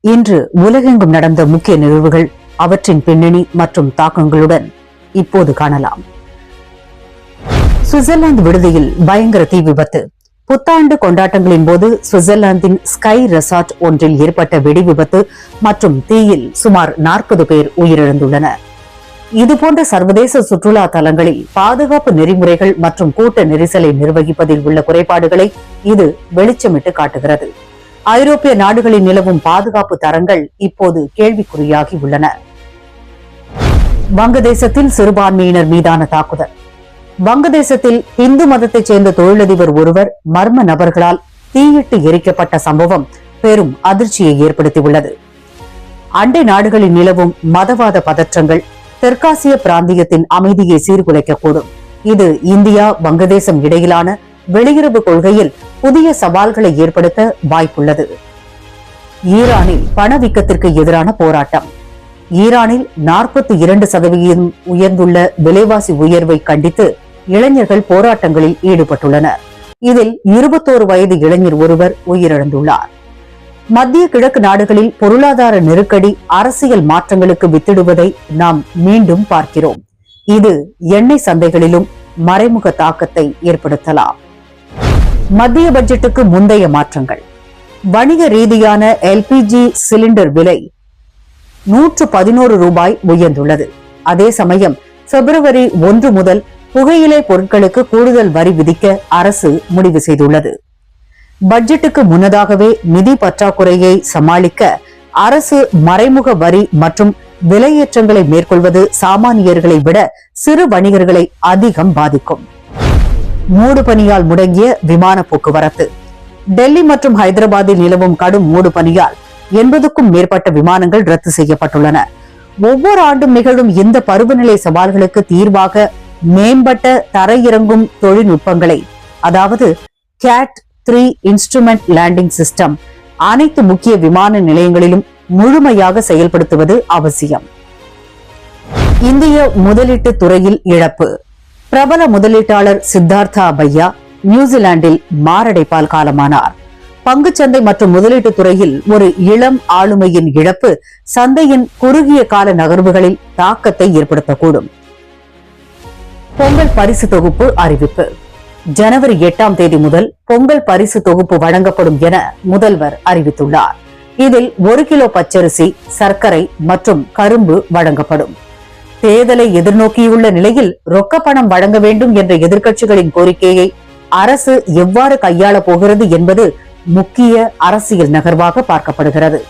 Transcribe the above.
இன்று உலகெங்கும் நடந்த முக்கிய நிகழ்வுகள், அவற்றின் பின்னணி மற்றும் தாக்கங்களுடன் இப்போது காணலாம். சுவிட்சர்லாந்து விடுதியில் பயங்கர தீ விபத்து. புத்தாண்டு கொண்டாட்டங்களின் போது சுவிட்சர்லாந்தின் ஸ்கை ரெசார்ட் ஒன்றில் ஏற்பட்ட வெடி விபத்து மற்றும் தீயில் சுமார் 40 பேர் உயிரிழந்துள்ளனர். இதுபோன்ற சர்வதேச சுற்றுலா தலங்களில் பாதுகாப்பு நெறிமுறைகள் மற்றும் கூட்ட நெரிசலை நிர்வகிப்பதில் உள்ள குறைபாடுகளை இது வெளிச்சமிட்டு காட்டுகிறது. ஐரோப்பிய நாடுகளில் நிலவும் பாதுகாப்பு தரங்கள் இப்போது கேள்விக்குறியாகி உள்ளன. வங்கதேசத்தில் சிறுபான்மையினர் மீதான தாக்குதல். வங்கதேசத்தில் இந்து மதத்தைச் சேர்ந்த தொழிலதிபர் ஒருவர் மர்ம நபர்களால் தீயிட்டு எரிக்கப்பட்ட சம்பவம் பெரும் அதிர்ச்சியை ஏற்படுத்தியுள்ளது. அண்டை நாடுகளில் நிலவும் மதவாத பதற்றங்கள் தெற்காசிய பிராந்தியத்தின் அமைதியை சீர்குலைக்கக்கூடும். இது இந்தியா வங்கதேசம் இடையிலான வெளியுறவு கொள்கையில் புதிய சவால்களை ஏற்படுத்த வாய்ப்புள்ளது. ஈரானில் பணவீக்கத்திற்கு எதிரான போராட்டம். ஈரானில் 42% உயர்ந்துள்ள விலைவாசி உயர்வை கண்டித்து இளைஞர்கள் போராட்டங்களில் ஈடுபட்டுள்ளனர். இதில் 21 வயது இளைஞர் ஒருவர் உயிரிழந்துள்ளார். மத்திய கிழக்கு நாடுகளில் பொருளாதார நெருக்கடி அரசியல் மாற்றங்களுக்கு வித்திடுவதை நாம் மீண்டும் பார்க்கிறோம். இது எண்ணெய் சந்தைகளிலும் மறைமுக தாக்கத்தை ஏற்படுத்தலாம். மத்திய பட்ஜெட்டுக்கு முந்தைய மாற்றங்கள். வணிக ரீதியான எல்பிஜி சிலிண்டர் விலை 111 ரூபாய் உயர்ந்துள்ளது. அதே சமயம் பிப்ரவரி 1 முதல் புகையிலை பொருட்களுக்கு கூடுதல் வரி விதிக்க அரசு முடிவு செய்துள்ளது. பட்ஜெட்டுக்கு முன்னதாகவே நிதி பற்றாக்குறையை சமாளிக்க அரசு மறைமுக வரி மற்றும் விலையேற்றங்களை மேற்கொள்வது சாமானியர்களை விட சிறு வணிகர்களை அதிகம் பாதிக்கும். மூடு பனியால் முடங்கிய விமான போக்குவரத்து. டெல்லி மற்றும் ஹைதராபாத்தில் நிலவும் கடும் மூடு பனியால் 80க்கும் மேற்பட்ட விமானங்கள் ரத்து செய்யப்பட்டுள்ளன. ஒவ்வொரு ஆண்டும் நிகழும் இந்த பருவநிலை சவால்களுக்கு தீர்வாக மேம்பட்ட தரையிறங்கும் தொழில்நுட்பங்களை, அதாவது கேட் 3 இன்ஸ்ட்ருமெண்ட் லேண்டிங் சிஸ்டம் அனைத்து முக்கிய விமான நிலையங்களிலும் முழுமையாக செயல்படுத்துவது அவசியம். இந்திய முதலீட்டு துறையில் இழப்பு. பிரபல முதலீட்டாளர் சித்தார்த்தா பையா நியூசிலாந்தில் மாரடைப்பால் காலமானார். பங்குச்சந்தை மற்றும் முதலீட்டு துறையில் ஒரு இளம் ஆளுமையின் இழப்பு சந்தையின் குறுகிய கால நகர்வுகளில் தாக்கத்தை ஏற்படுத்தக்கூடும். பொங்கல் பரிசு தொகுப்பு அறிவிப்பு. ஜனவரி 8ஆம் தேதி முதல் பொங்கல் பரிசு தொகுப்பு வழங்கப்படும் என முதல்வர் அறிவித்துள்ளார். இதில் 1 கிலோ பச்சரிசி, சர்க்கரை மற்றும் கரும்பு வழங்கப்படும். தேர்தலை எதிர்நோக்கியுள்ள நிலையில் ரொக்க பணம் வழங்க வேண்டும் என்ற எதிர்க்கட்சிகளின் கோரிக்கையை அரசு எவ்வாறு கையாள போகிறது என்பது முக்கிய அரசியல் நகர்வாக பார்க்கப்படுகிறது.